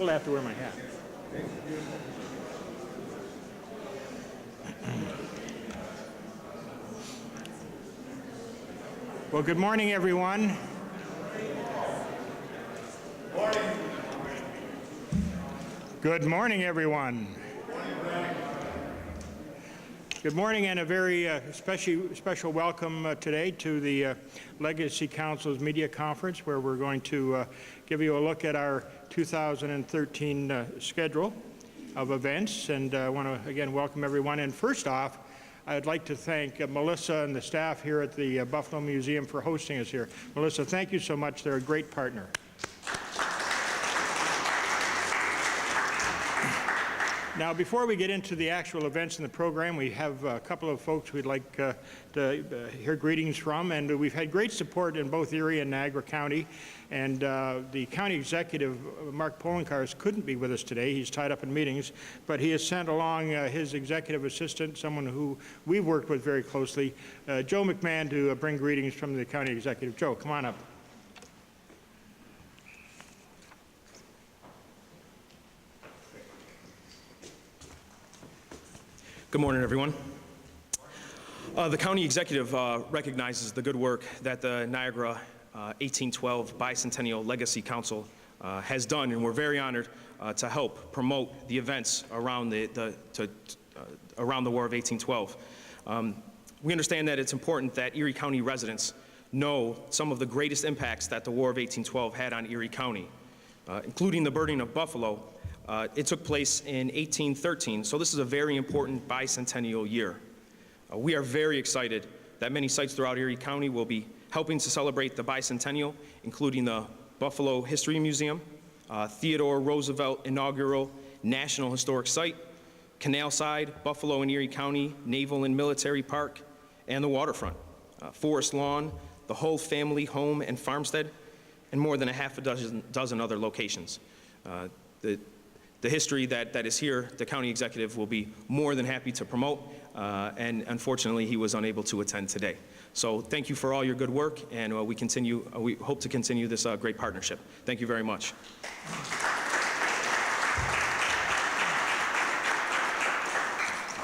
told I have to wear my hat. Well, good morning, everyone. Good morning, everyone. Good morning, and a very special welcome today to the Legacy Council's media conference, where we're going to give you a look at our 2013 schedule of events. And I want to again welcome everyone. And first off, I'd like to thank Melissa and the staff here at the Buffalo Museum for hosting us here. Melissa, thank you so much. They're a great partner. Now, before we get into the actual events in the program, we have a couple of folks we'd like to hear greetings from, and we've had great support in both Erie and Niagara County. And the county executive, Mark Polenkars, couldn't be with us today. He's tied up in meetings, but he has sent along his executive assistant, someone who we've worked with very closely, Joe McMahon, to bring greetings from the county executive. Joe, come on up. Good morning, everyone. The county executive recognizes the good work that the Niagara 1812 Bicentennial Legacy Council has done, and we're very honored to help promote the events around the War of 1812. We understand that it's important that Erie County residents know some of the greatest impacts that the War of 1812 had on Erie County, including the burning of Buffalo. It took place in 1813, so this is a very important bicentennial year. We are very excited that many sites throughout Erie County will be helping to celebrate the bicentennial, including the Buffalo History Museum, Theodore Roosevelt Inaugural National Historic Site, Canal Side, Buffalo and Erie County Naval and Military Park, and the waterfront, Forest Lawn, the whole family home and farmstead, and more than a half a dozen other locations. The history that is here, the county executive will be more than happy to promote, and unfortunately he was unable to attend today. So thank you for all your good work, and we hope to continue this great partnership. Thank you very much.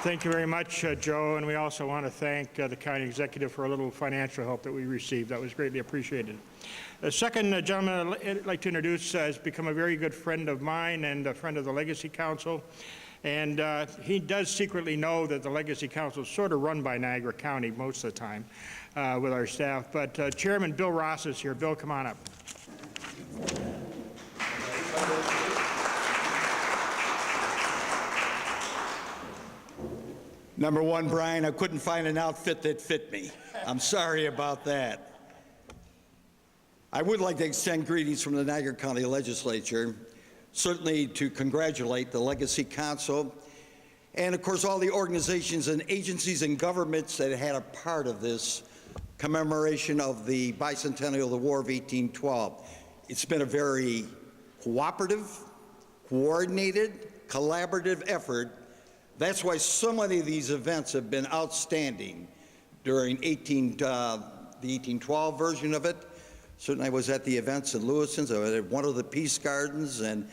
Thank you very much, Joe, and we also want to thank the county executive for a little financial help that we received. That was greatly appreciated. The second gentleman I'd like to introduce has become a very good friend of mine and a friend of the Legacy Council. And he does secretly know that the Legacy Council is sort of run by Niagara County most of the time with our staff. But Chairman Bill Ross is here. Bill, come on up. Number one, Brian, I couldn't find an outfit that fit me. I'm sorry about that. I would like to extend greetings from the Niagara County Legislature, certainly to congratulate the Legacy Council, and of course all the organizations and agencies and governments that had a part of this commemoration of the bicentennial of the War of 1812. It's been a very cooperative, coordinated, collaborative effort. That's why so many of these events have been outstanding during the 1812 version of it. Certainly I was at the events in Lewiston's, I was at one of the Peace Gardens, and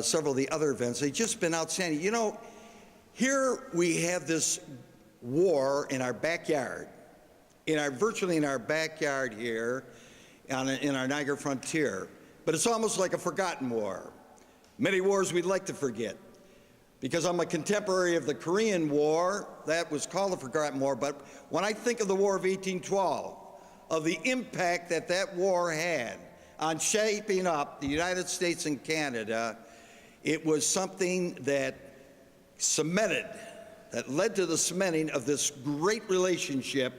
several of the other events. They've just been outstanding. You know, here we have this war in our backyard, virtually in our backyard here in our Niagara frontier, but it's almost like a forgotten war. Many wars we'd like to forget, because I'm a contemporary of the Korean War. That was called the Forgotten War, but when I think of the War of 1812, of the impact that that war had on shaping up the United States and Canada, it was something that led to the cementing of this great relationship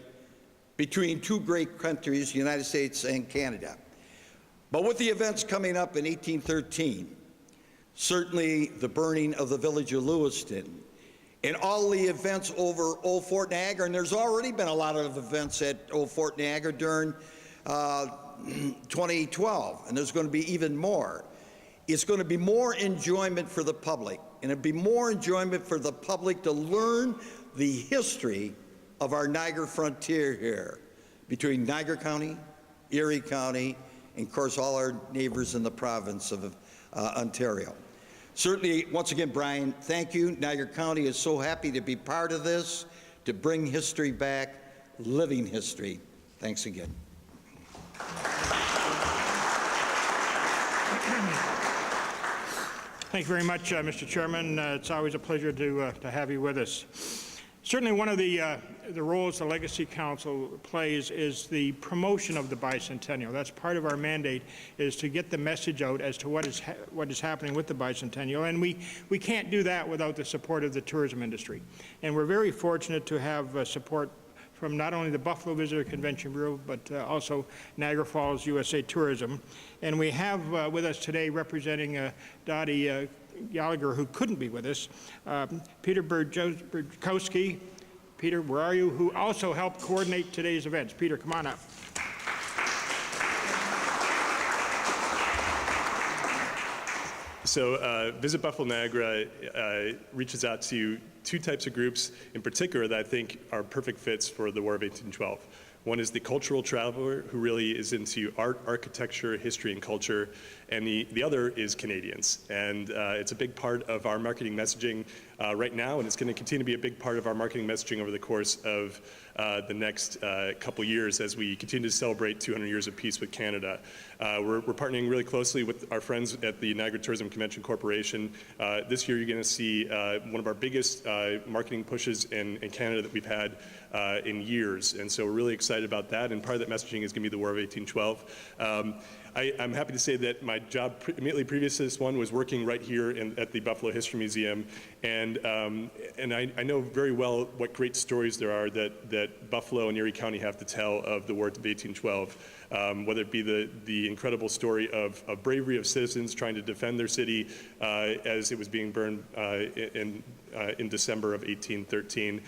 between two great countries, the United States and Canada. But with the events coming up in 1813, certainly the burning of the village of Lewiston, and all the events over Old Fort Niagara, and there's already been a lot of events at Old Fort Niagara during 2012, and there's going to be even more. It's going to be more enjoyment for the public, and it'll be more enjoyment for the public to learn the history of our Niagara frontier here, between Niagara County, Erie County, and of course all our neighbors in the province of Ontario. Certainly, once again, Brian, thank you. Niagara County is so happy to be part of this, to bring history back, living history. Thanks again. Thank you very much, Mr. Chairman. It's always a pleasure to have you with us. Certainly one of the roles the Legacy Council plays is the promotion of the bicentennial. That's part of our mandate, is to get the message out as to what is happening with the bicentennial, and we can't do that without the support of the tourism industry. And we're very fortunate to have support from not only the Buffalo Visitor Convention Bureau, but also Niagara Falls USA Tourism. And we have with us today, representing Dottie Gallagher, who couldn't be with us, Peter Burkowski. Peter, where are you? Who also helped coordinate today's events. Peter, come on up. So Visit Buffalo Niagara reaches out to two types of groups in particular that I think are perfect fits for the War of 1812. One is the cultural traveler who really is into art, architecture, history, and culture, and the other is Canadians. And it's a big part of our marketing messaging right now, and it's going to continue to be a big part of our marketing messaging over the course of the next couple years as we continue to celebrate 200 years of peace with Canada. We're partnering really closely with our friends at the Niagara Tourism Convention Corporation. This year you're going to see one of our biggest marketing pushes in Canada that we've had in years, and so we're really excited about that, and part of that messaging is going to be the War of 1812. I'm happy to say that my job immediately previous to this one was working right here at the Buffalo History Museum, and I know very well what great stories there are that Buffalo and Erie County have to tell of the War of 1812, whether it be the incredible story of bravery of citizens trying to defend their city as it was being burned in December of 1813,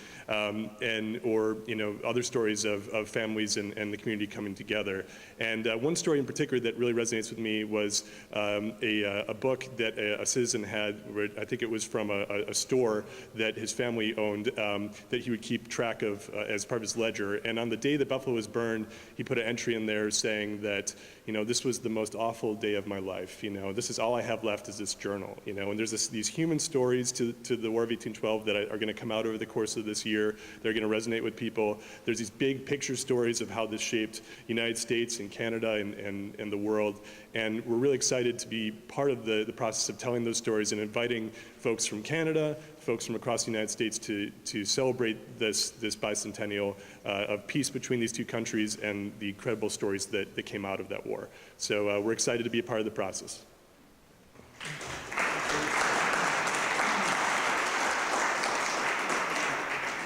or other stories of families and the community coming together. And one story in particular that really resonates with me was a book that a citizen had, where I think it was from a store that his family owned, that he would keep track of as part of his ledger. And on the day that Buffalo was burned, he put an entry in there saying that, this was the most awful day of my life. This is all I have left is this journal. And there's these human stories to the War of 1812 that are going to come out over the course of this year. They're going to resonate with people. There's these big picture stories of how this shaped the United States and Canada and the world. And we're really excited to be part of the process of telling those stories and inviting folks from Canada, folks from across the United States to celebrate this bicentennial of peace between these two countries and the incredible stories that came out of that war. So we're excited to be a part of the process.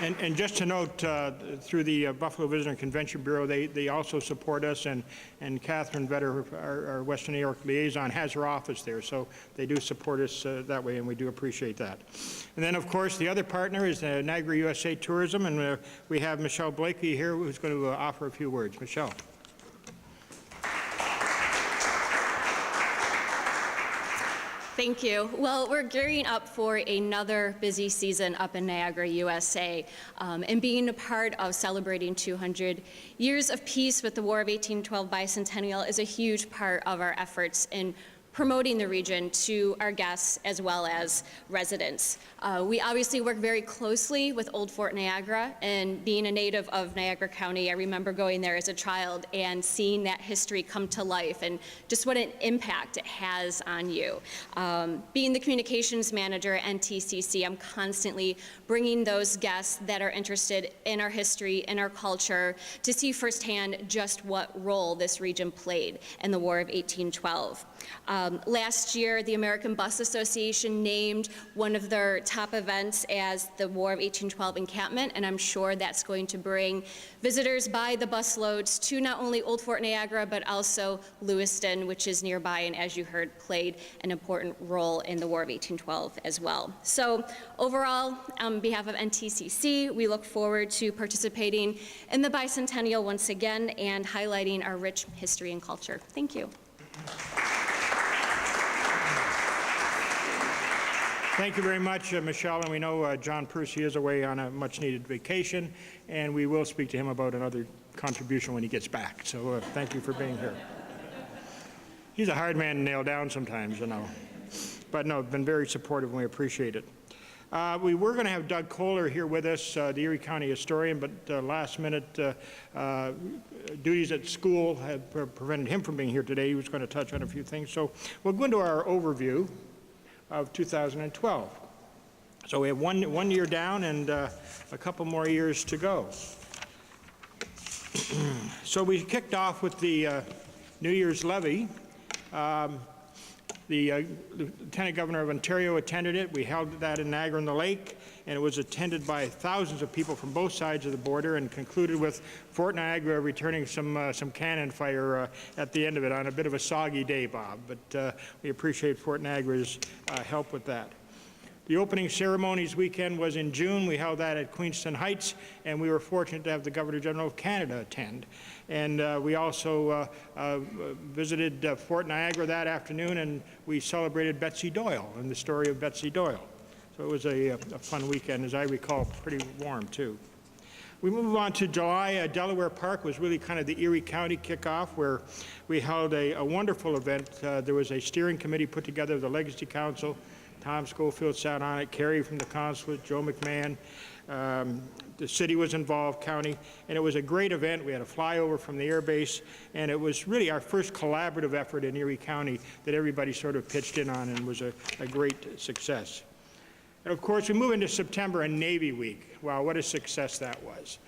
And just to note, through the Buffalo Visitor Convention Bureau, they also support us, and Catherine Vetter, our Western New York liaison, has her office there, so they do support us that way, and we do appreciate that. And then, of course, the other partner is Niagara USA Tourism, and we have Michelle Blakey here, who's going to offer a few words. Michelle. Thank you. Well, we're gearing up for another busy season up in Niagara, USA, and being a part of celebrating 200 years of peace with the War of 1812 bicentennial is a huge part of our efforts in promoting the region to our guests as well as residents. We obviously work very closely with Old Fort Niagara, and being a native of Niagara County, I remember going there as a child and seeing that history come to life and just what an impact it has on you. Being the communications manager at NTCC, I'm constantly bringing those guests that are interested in our history and our culture to see firsthand just what role this region played in the War of 1812. Last year, the American Bus Association named one of their top events as the War of 1812 encampment, and I'm sure that's going to bring visitors by the busloads to not only Old Fort Niagara, but also Lewiston, which is nearby, and as you heard, played an important role in the War of 1812 as well. So overall, on behalf of NTCC, we look forward to participating in the bicentennial once again and highlighting our rich history and culture. Thank you. Thank you very much, Michelle, and we know John Percy is away on a much-needed vacation, and we will speak to him about another contribution when he gets back, so thank you for being here. He's a hard man to nail down sometimes, but no, been very supportive, and we appreciate it. We were going to have Doug Kohler here with us, the Erie County historian, but last-minute duties at school have prevented him from being here today. He was going to touch on a few things. So we'll go into our overview of 2012. So we have one year down and a couple more years to go. So we kicked off with the New Year's levy. The Lieutenant Governor of Ontario attended it. We held that in Niagara-on-the-Lake, and it was attended by thousands of people from both sides of the border, and concluded with Fort Niagara returning some cannon fire at the end of it on a bit of a soggy day, Bob. But we appreciate Fort Niagara's help with that. The opening ceremonies weekend was in June. We held that at Queenston Heights, and we were fortunate to have the Governor General of Canada attend. And we also visited Fort Niagara that afternoon, and we celebrated Betsy Doyle and the story of Betsy Doyle. So it was a fun weekend, as I recall, pretty warm too. We move on to July. Delaware Park was really kind of the Erie County kickoff, where we held a wonderful event. There was a steering committee put together, the Legacy Council. Tom Schofield sat on it, Kerry from the consulate, Joe McMahon. The city was involved, county, and it was a great event. We had a flyover from the air base, and it was really our first collaborative effort in Erie County that everybody sort of pitched in on, and was a great success. And of course, we move into September and Navy Week. Wow, what a success that was.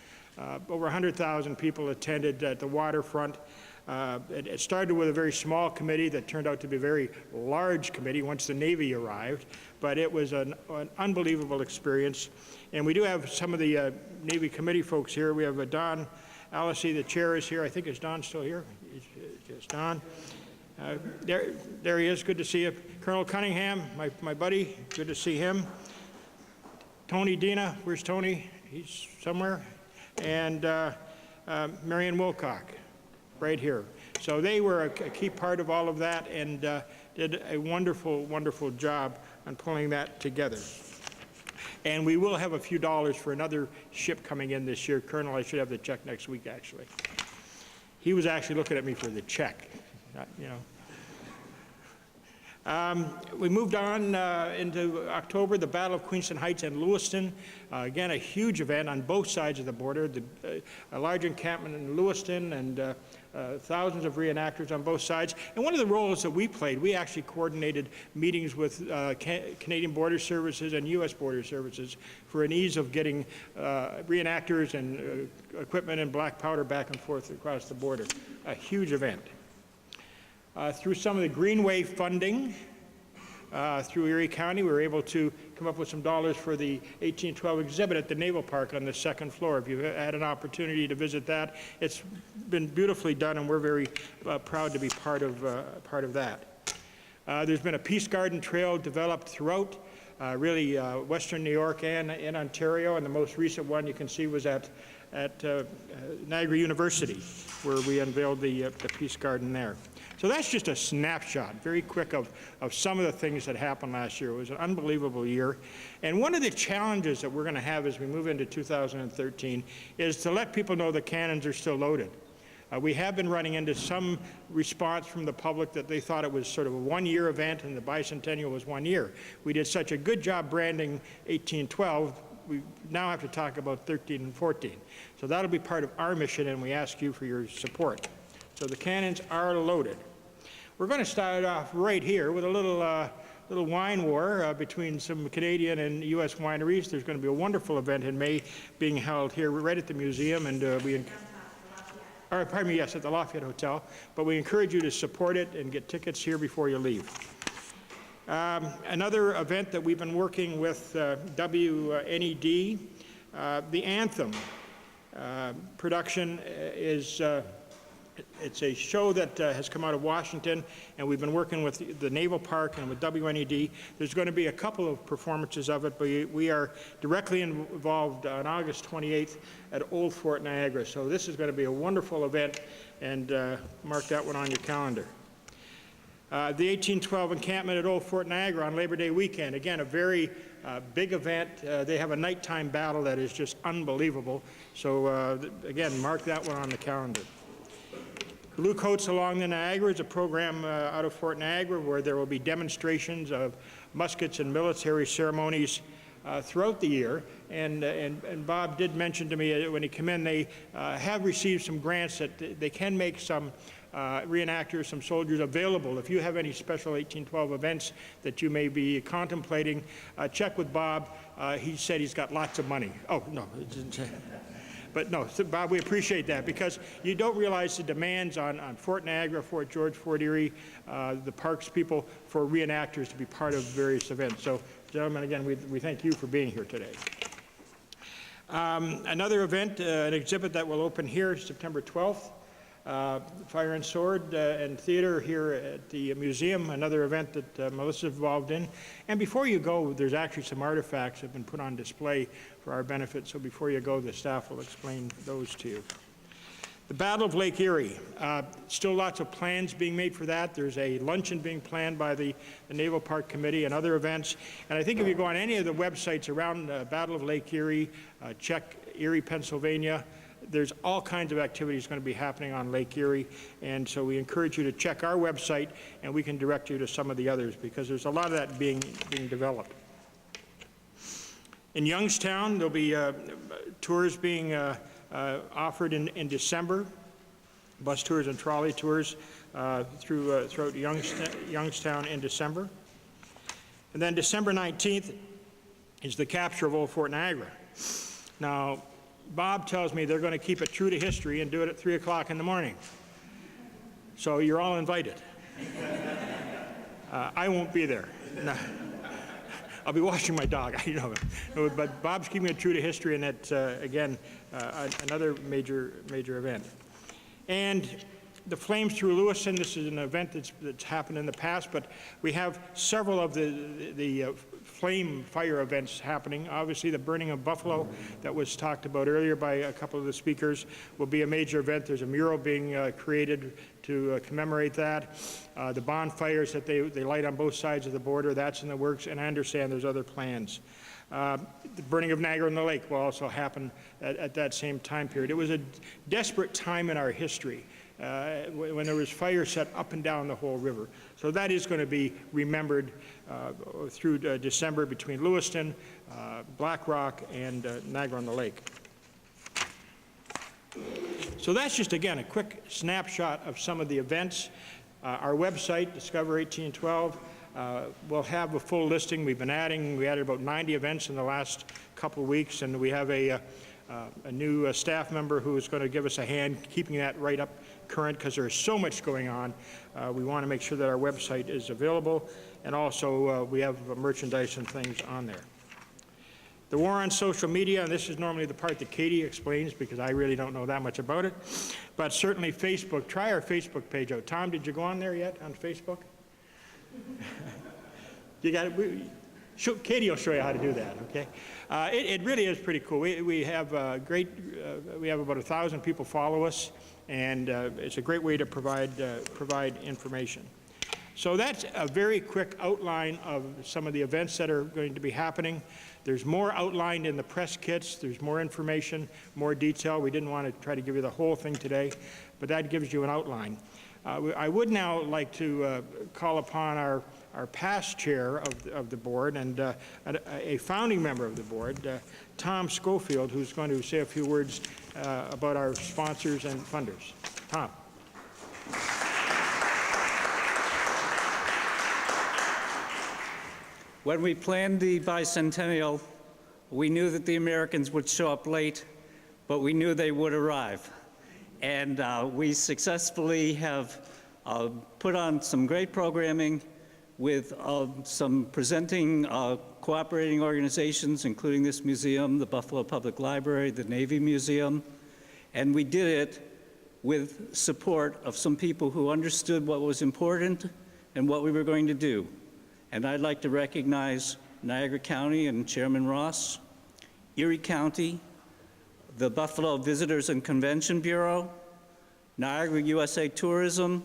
Over 100,000 people attended at the waterfront. It started with a very small committee that turned out to be a very large committee once the Navy arrived, but it was an unbelievable experience. And we do have some of the Navy committee folks here. We have Don Alessi, the chair, is here. I think, is Don still here? Is Don? There he is. Good to see you. Colonel Cunningham, my buddy. Good to see him. Tony Dina. Where's Tony? He's somewhere. And Marion Wilcock, right here. So they were a key part of all of that, and did a wonderful, wonderful job on pulling that together. And we will have a few dollars for another ship coming in this year. Colonel, I should have the check next week, actually. He was actually looking at me for the check, you know. We moved on into October, the Battle of Queenston Heights and Lewiston. Again, a huge event on both sides of the border. A large encampment in Lewiston, and thousands of reenactors on both sides. And one of the roles that we played, we actually coordinated meetings with Canadian Border Services and U.S. Border Services for an ease of getting reenactors and equipment and black powder back and forth across the border. A huge event. Through some of the Greenway funding through Erie County, we were able to come up with some dollars for the 1812 exhibit at the Naval Park on the second floor. If you've had an opportunity to visit that, it's been beautifully done, and we're very proud to be part of that. There's been a Peace Garden Trail developed throughout really Western New York and in Ontario, and the most recent one you can see was at Niagara University, where we unveiled the Peace Garden there. So that's just a snapshot, very quick, of some of the things that happened last year. It was an unbelievable year. And one of the challenges that we're going to have as we move into 2013 is to let people know the cannons are still loaded. We have been running into some response from the public that they thought it was sort of a one-year event and the bicentennial was 1 year. We did such a good job branding 1812, we now have to talk about 13 and 14. So that'll be part of our mission, and we ask you for your support. So the cannons are loaded. We're going to start off right here with a little wine war between some Canadian and U.S. wineries. There's going to be a wonderful event in May being held here right at the museum, and yes, at the Lafayette Hotel. But we encourage you to support it and get tickets here before you leave. Another event that we've been working with WNED, the Anthem production is it's a show that has come out of Washington, and we've been working with the Naval Park and with WNED. There's going to be a couple of performances of it, but we are directly involved on August 28th at Old Fort Niagara. So this is going to be a wonderful event, and mark that one on your calendar. The 1812 encampment at Old Fort Niagara on Labor Day weekend. Again, a very big event. They have a nighttime battle that is just unbelievable. So again, mark that one on the calendar. Blue Coats Along the Niagara is a program out of Fort Niagara where there will be demonstrations of muskets and military ceremonies throughout the year. And Bob did mention to me when he came in, they have received some grants that they can make some reenactors, some soldiers available. If you have any special 1812 events that you may be contemplating, check with Bob. He said he's got lots of money. Oh, no. But no, so Bob, we appreciate that because you don't realize the demands on Fort Niagara, Fort George, Fort Erie, the parks people for reenactors to be part of various events. So, gentlemen, again, we thank you for being here today. Another event, an exhibit that will open here September 12th, Fire and Sword and Theater here at the museum, another event that Melissa's involved in. And before you go, there's actually some artifacts that have been put on display for our benefit, so before you go, the staff will explain those to you. The Battle of Lake Erie, still lots of plans being made for that. There's a luncheon being planned by the Naval Park Committee and other events. And I think if you go on any of the websites around Battle of Lake Erie, check Erie, Pennsylvania, there's all kinds of activities going to be happening on Lake Erie, and so we encourage you to check our website, and we can direct you to some of the others, because there's a lot of that being developed. In Youngstown, there'll be tours being offered in December, bus tours and trolley tours throughout Youngstown in December. And then December 19th is the capture of Old Fort Niagara. Now, Bob tells me they're going to keep it true to history and do it at 3 o'clock in the morning. So you're all invited. I won't be there. No. I'll be watching my dog, you know. But Bob's keeping it true to history, and that's, again, another major event. And the Flames Through Lewiston, this is an event that's happened in the past, but we have several of the flame fire events happening. Obviously, the burning of Buffalo that was talked about earlier by a couple of the speakers will be a major event. There's a mural being created to commemorate that. The bonfires that they light on both sides of the border, that's in the works, and I understand there's other plans. The burning of Niagara-on-the-Lake will also happen at that same time period. It was a desperate time in our history when there was fire set up and down the whole river. So that is going to be remembered through December between Lewiston, Black Rock, and Niagara-on-the-Lake. So that's just, again, a quick snapshot of some of the events. Our website, Discover 1812, will have a full listing. We added about 90 events in the last couple of weeks, and we have a new staff member who is going to give us a hand keeping that right up current because there's so much going on. We want to make sure that our website is available, and also we have merchandise and things on there. The war on social media, and this is normally the part that Katie explains because I really don't know that much about it, but certainly Facebook. Try our Facebook page out. Tom, did you go on there yet on Facebook? You got it. Katie will show you how to do that, okay? It really is pretty cool. We have we have about 1,000 people follow us, and it's a great way to provide information. So that's a very quick outline of some of the events that are going to be happening. There's more outlined in the press kits. There's more information, more detail. We didn't want to try to give you the whole thing today, but that gives you an outline. I would now like to call upon our past chair of the board and a founding member of the board, Tom Schofield, who's going to say a few words about our sponsors and funders. Tom. When we planned the bicentennial, we knew that the Americans would show up late, but we knew they would arrive. And we successfully have put on some great programming with some presenting cooperating organizations, including this museum, the Buffalo Public Library, the Navy Museum. And we did it with support of some people who understood what was important and what we were going to do. And I'd like to recognize Niagara County and Chairman Ross, Erie County, the Buffalo Visitors and Convention Bureau, Niagara USA Tourism,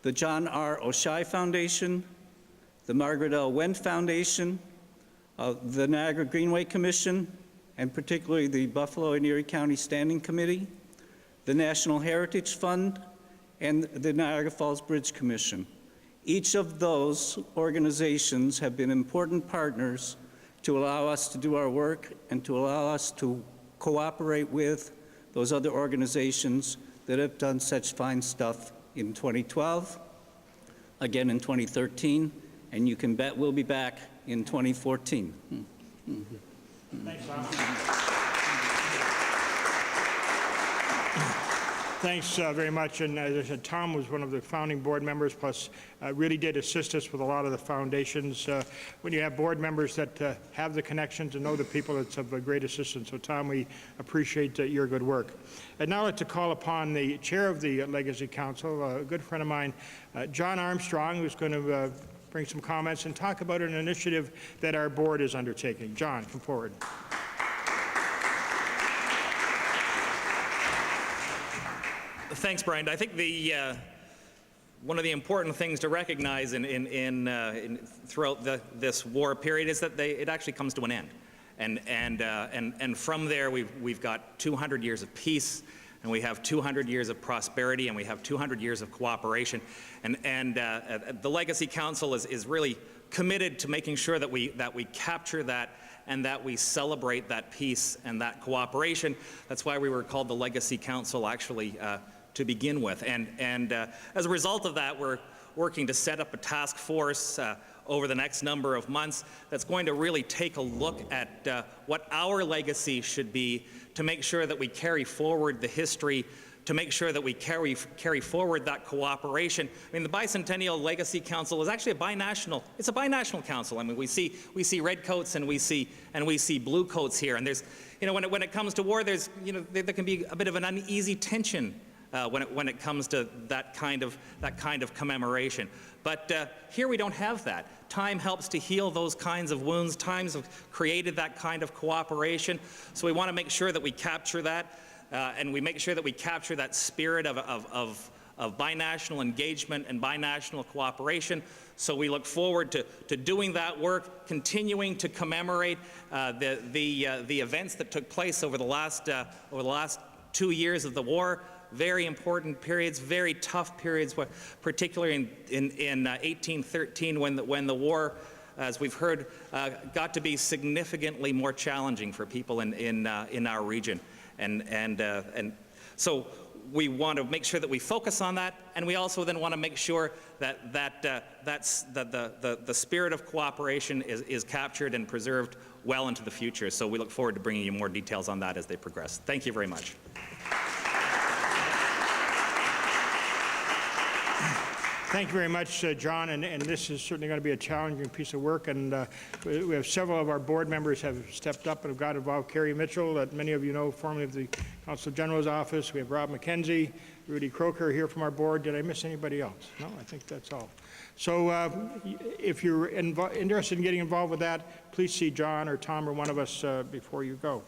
the John R. Oshai Foundation, the Margaret L. Wendt Foundation, the Niagara Greenway Commission, and particularly the Buffalo and Erie County Standing Committee, the National Heritage Fund, and the Niagara Falls Bridge Commission. Each of those organizations have been important partners to allow us to do our work and to allow us to cooperate with those other organizations that have done such fine stuff in 2012, again in 2013, and you can bet we'll be back in 2014. Thanks, Tom. Thanks very much. And as I said, Tom was one of the founding board members, plus really did assist us with a lot of the foundations. When you have board members that have the connections and know the people, it's of a great assistance. So, Tom, we appreciate your good work. I'd now like to call upon the chair of the Legacy Council, a good friend of mine, John Armstrong, who's going to bring some comments and talk about an initiative that our board is undertaking. John, come forward. Thanks, Brian. I think one of the important things to recognize throughout this war period is that it actually comes to an end, and from there we've got 200 years of peace, and we have 200 years of prosperity, and we have 200 years of cooperation, and the Legacy Council is really committed to making sure that we capture that and that we celebrate that peace and that cooperation. That's why we were called the Legacy Council, actually, to begin with. And as a result of that, we're working to set up a task force over the next number of months that's going to really take a look at what our legacy should be, to make sure that we carry forward the history, to make sure that we carry forward that cooperation. I mean, the Bicentennial Legacy Council is actually it's a binational council. I mean, we see red coats and we see blue coats here. And there's, when it comes to war, there can be a bit of an uneasy tension when it comes to that kind of commemoration. But here we don't have that. Time helps to heal those kinds of wounds. Times have created that kind of cooperation. So we want to make sure that we capture that, and we make sure that we capture that spirit of binational engagement and binational cooperation. So we look forward to doing that work, continuing to commemorate the events that took place over the last 2 years of the war. Very important periods, very tough periods, particularly in 1813 when the war, as we've heard, got to be significantly more challenging for people in our region, and so we want to make sure that we focus on that, and we also then want to make sure that the spirit of cooperation is captured and preserved well into the future. So we look forward to bringing you more details on that as they progress. Thank you very much. Thank you very much, John, and this is certainly going to be a challenging piece of work, and we have several of our board members have stepped up and have got involved. Carrie Mitchell, that many of you know, formerly of the Consul General's office. We have Rob McKenzie, Rudy Croker here from our board. Did I miss anybody else? No, I think that's all. So if you're interested in getting involved with that, please see John or Tom or one of us before you go.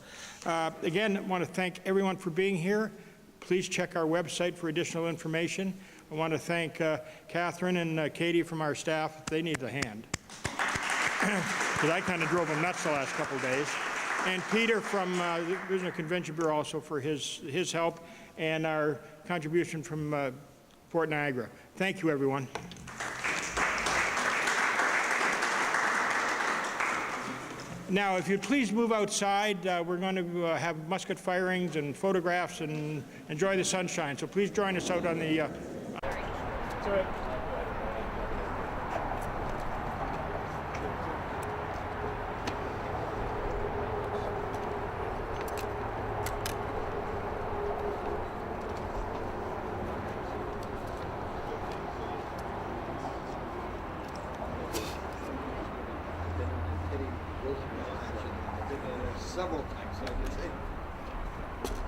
Again, I want to thank everyone for being here. Please check our website for additional information. I want to thank Catherine and Katie from our staff. They need a hand, because I kind of drove them nuts the last couple of days. And Peter from the Regional Convention Bureau also for his help, and our contribution from Fort Niagara. Thank you, everyone. Now, if you'd please move outside, we're going to have musket firings and photographs and enjoy the sunshine. So please join us out on the... Sorry. Several times, like I say. My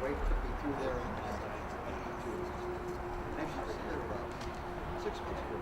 wife took me through there in 1982. Actually, I was there about 6 months ago.